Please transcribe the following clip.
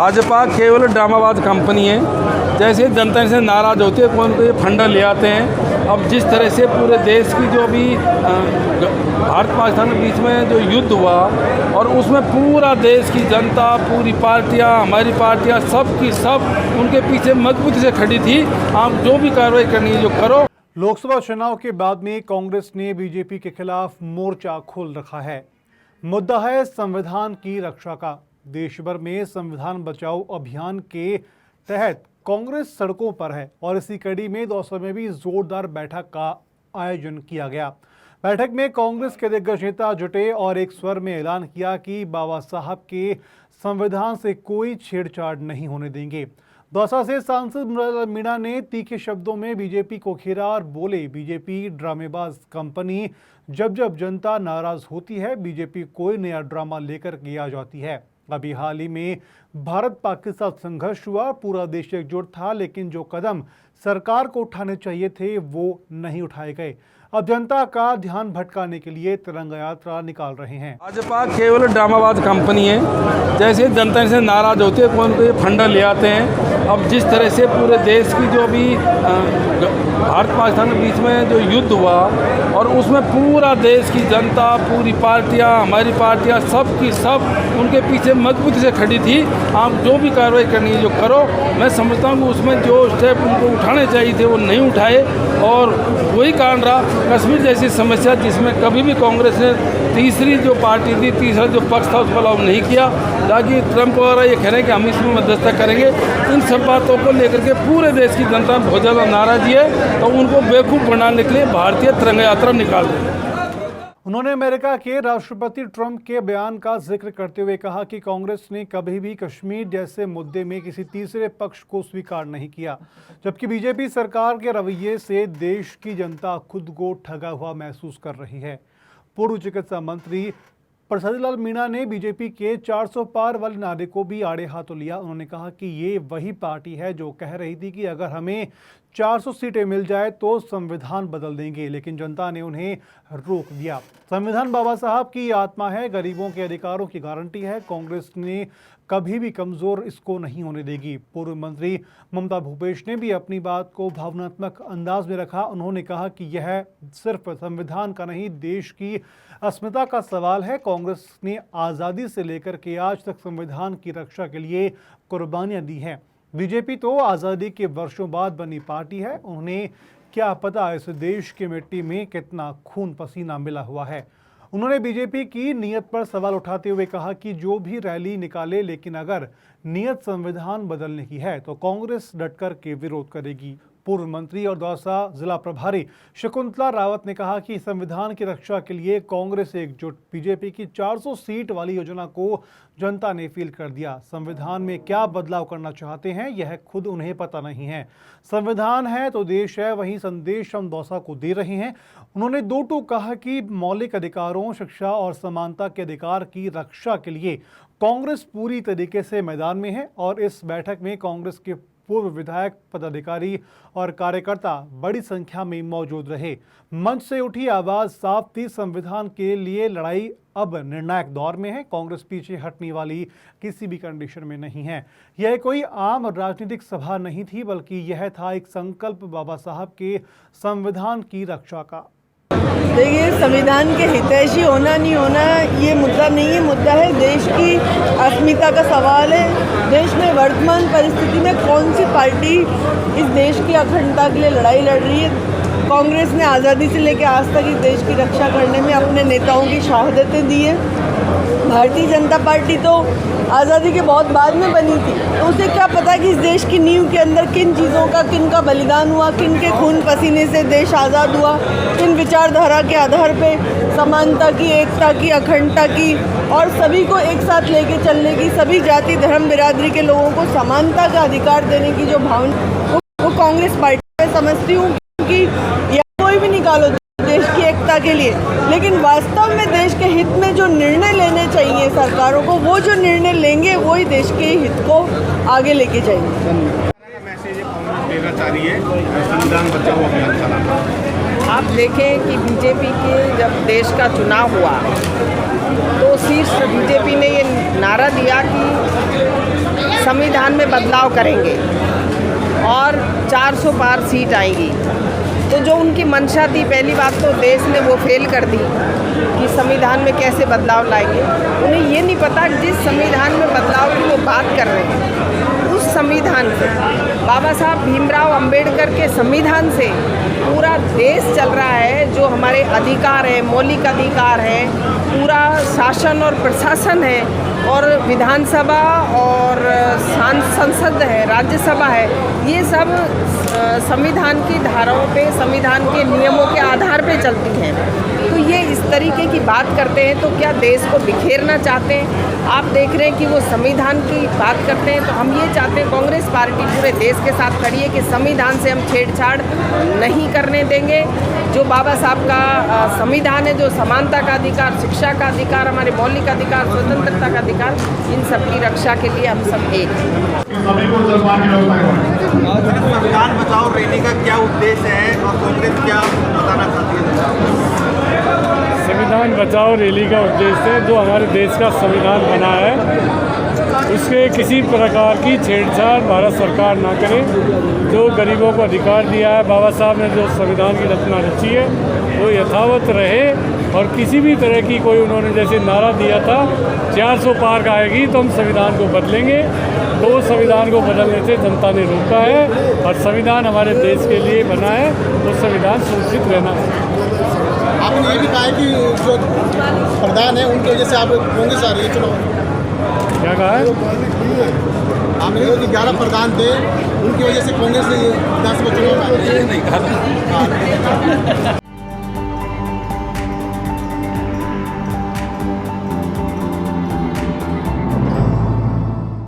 भाजपा केवल ड्रामाबाज कंपनी है। जैसे जनता से नाराज़ होती है, कौन को ये फंडा ले आते हैं। अब जिस तरह से पूरे देश की जो अभी भारत पाकिस्तान के बीच में जो युद्ध हुआ और उसमें पूरा देश की जनता, पूरी पार्टियां, हमारी पार्टियां, सब की सब उनके पीछे मजबूती से खड़ी थी। आप जो भी कार्रवाई करनी है जो करो। लोकसभा चुनाव के बाद में कांग्रेस ने बीजेपी के खिलाफ मोर्चा खोल रखा है। मुद्दा है संविधान की रक्षा का। देश भर में संविधान बचाओ अभियान के तहत कांग्रेस सड़कों पर है और इसी कड़ी में दौसा में भी जोरदार बैठक का आयोजन किया गया। बैठक में कांग्रेस के दिग्गज नेता जुटे और एक स्वर में ऐलान किया कि बाबा साहब के संविधान से कोई छेड़छाड़ नहीं होने देंगे। दौसा से सांसद मीणा ने तीखे शब्दों में बीजेपी को घेरा और बोले, बीजेपी ड्रामेबाज कंपनी। जब जब जनता नाराज होती है, बीजेपी कोई नया ड्रामा लेकर के आ जाती है। अभी हाल ही में भारत पाकिस्तान संघर्ष हुआ, पूरा देश एकजुट था, लेकिन जो कदम सरकार को उठाने चाहिए थे वो नहीं उठाए गए। अब जनता का ध्यान भटकाने के लिए तिरंगा यात्रा निकाल रहे हैं। भाजपा केवल ड्रामाबाज कंपनी है। जैसे जनता से नाराज़ होती है, कौन को ये फंडा ले आते हैं। अब जिस तरह से पूरे देश की जो अभी भारत पाकिस्तान के बीच में जो युद्ध हुआ और उसमें पूरा देश की जनता, पूरी पार्टियां, हमारी पार्टियां, सब की सब उनके पीछे मजबूती से खड़ी थी। आप जो भी कार्रवाई करनी है जो करो। मैं समझता हूँ कि उसमें जो स्टेप उनको उठाने चाहिए थे वो नहीं उठाए और वही कारण रहा कश्मीर जैसी समस्या, जिसमें कभी भी कांग्रेस ने तीसरी जो पार्टी थी, तीसरा जो पक्ष था उस पर लागू नहीं किया। ताकि ट्रंप वगैरह ये कह रहे हैं कि हम इसमें मध्यस्थता करेंगे। इन सब बातों को लेकर के पूरे देश की जनता बहुत ज़्यादा नाराज़गी है, तो उनको बेवकूफ़ बनाने के लिए भारतीय तिरंगा यात्रा निकाल रही है। उन्होंने अमेरिका के राष्ट्रपति ट्रंप के बयान का जिक्र करते हुए कहा कि कांग्रेस ने कभी भी कश्मीर जैसे मुद्दे में किसी तीसरे पक्ष को स्वीकार नहीं किया, जबकि बीजेपी सरकार के रवैये से देश की जनता खुद को ठगा हुआ महसूस कर रही है। पूर्व चिकित्सा मंत्री प्रसादलाल मीणा ने बीजेपी के 400 पार वाले नारे को भी आड़े हाथों लिया। उन्होंने कहा कि ये वही पार्टी है जो कह रही थी कि अगर हमें 400 सीटें मिल जाए तो संविधान बदल देंगे, लेकिन जनता ने उन्हें रोक दिया। संविधान बाबा साहब की आत्मा है, गरीबों के अधिकारों की गारंटी है। कांग्रेस ने कभी भी कमजोर इसको नहीं होने देगी। पूर्व मंत्री ममता भूपेश ने भी अपनी बात को भावनात्मक अंदाज में रखा। उन्होंने कहा कि यह सिर्फ संविधान का नहीं, देश की अस्मिता का सवाल है। कांग्रेस ने आज़ादी से लेकर के आज तक संविधान की रक्षा के लिए कुर्बानियां दी हैं। बीजेपी तो आज़ादी के वर्षों बाद बनी पार्टी है। उन्हें क्या पता इस देश की मिट्टी में कितना खून पसीना मिला हुआ है। उन्होंने बीजेपी की नीयत पर सवाल उठाते हुए कहा कि जो भी रैली निकाले, लेकिन अगर नीयत संविधान बदलने की है तो कांग्रेस डटकर के विरोध करेगी। पूर्व मंत्री और दौसा जिला प्रभारी शकुंतला रावत ने कहा कि संविधान की रक्षा के लिए कांग्रेस एकजुट। बीजेपी की 400 सीट वाली योजना को जनता ने फील कर दिया। संविधान में क्या बदलाव करना चाहते हैं यह खुद उन्हें पता नहीं है। संविधान है तो देश है, वही संदेश हम दौसा को दे रहे हैं। उन्होंने दो टूक कहा कि मौलिक अधिकारों, शिक्षा और समानता के अधिकार की रक्षा के लिए कांग्रेस पूरी तरीके से मैदान में है और इस बैठक में कांग्रेस के पूर्व विधायक, पदाधिकारी और कार्यकर्ता बड़ी संख्या में मौजूद रहे। मंच से उठी आवाज साफ थी, संविधान के लिए लड़ाई अब निर्णायक दौर में है। कांग्रेस पीछे हटने वाली किसी भी कंडीशन में नहीं है। यह कोई आम राजनीतिक सभा नहीं थी, बल्कि यह था एक संकल्प बाबा साहब के संविधान की रक्षा का। देखिए, संविधान के हितैषी होना नहीं होना ये मुद्दा नहीं है। मुद्दा है देश की अस्मिता का सवाल है। देश में वर्तमान परिस्थिति में कौन सी पार्टी इस देश की अखंडता के लिए लड़ाई लड़ रही है। कांग्रेस ने आज़ादी से लेकर आज तक इस देश की रक्षा करने में अपने नेताओं की शहादतें दी हैं। भारतीय जनता पार्टी तो आज़ादी के बहुत बाद में बनी थी, तो उसे क्या पता कि इस देश की नींव के अंदर किन चीज़ों का, किन का बलिदान हुआ, किन के खून पसीने से देश आज़ाद हुआ, किन विचारधारा के आधार पे समानता की, एकता की, अखंडता की और सभी को एक साथ लेके चलने की, सभी जाति धर्म बिरादरी के लोगों को समानता का अधिकार देने की जो भावना वो कांग्रेस पार्टी में समझती हूँ। क्योंकि या कोई भी निकालो देश की एकता के लिए, लेकिन वास्तव में देश के हित में जो निर्णय लेने चाहिए सरकारों को, वो जो निर्णय लेंगे वो ही देश के हित को आगे लेके जाएंगे। मैसेज कांग्रेस देना चाह रही है संविधान बचाओ अभियान चलाना। आप देखें कि बीजेपी के जब देश का चुनाव हुआ तो शीर्ष बीजेपी ने ये नारा दिया कि संविधान में बदलाव करेंगे और 400 पार सीट आएंगी। तो जो उनकी मंशा थी, पहली बात तो देश ने वो फेल कर दी कि संविधान में कैसे बदलाव लाएंगे। उन्हें ये नहीं पता कि जिस संविधान में बदलाव की वो बात कर रहे हैं, उस संविधान से, बाबा साहब भीमराव अंबेडकर के संविधान से पूरा देश चल रहा है। जो हमारे अधिकार है, मौलिक अधिकार है, पूरा शासन और प्रशासन है, और विधानसभा और संसद है, राज्यसभा है, ये सब संविधान की धाराओं पे, संविधान के नियमों के आधार पे चलती हैं। तो ये इस तरीके की बात करते हैं, तो क्या देश को बिखेरना चाहते हैं? आप देख रहे हैं कि वो संविधान की बात करते हैं। तो हम ये चाहते हैं, कांग्रेस पार्टी पूरे देश के साथ खड़ी है कि संविधान से हम छेड़छाड़ नहीं करने देंगे। जो बाबा साहब का संविधान है, जो समानता का अधिकार, शिक्षा का अधिकार, हमारे मौलिक अधिकार, स्वतंत्रता का अधिकार, इन सब की रक्षा के लिए हम सब एक हैं। संविधान बचाओ रैली का क्या उद्देश्य है और कांग्रेस क्या बताना चाहती है? संविधान बचाओ रैली का उद्देश्य है, जो हमारे देश का संविधान बना है उसके किसी प्रकार की छेड़छाड़ भारत सरकार ना करे। जो गरीबों को अधिकार दिया है, बाबा साहब ने जो संविधान की रचना रची है, वो यथावत रहे। और किसी भी तरह की कोई, उन्होंने जैसे नारा दिया था 400 पार का आएगी तो हम संविधान को बदलेंगे, तो संविधान को बदलने से जनता ने रोका है। और संविधान हमारे देश के लिए बना है, तो संविधान सुरक्षित रहना है। आपने ये भी कहा है कि जो प्रधान है उनकी वजह से आप कांग्रेस आ रही है चुनाव। क्या कहा है? आपने जो 11 प्रधान थे उनकी वजह से कांग्रेस विधानसभा चुनाव में नहीं कहा।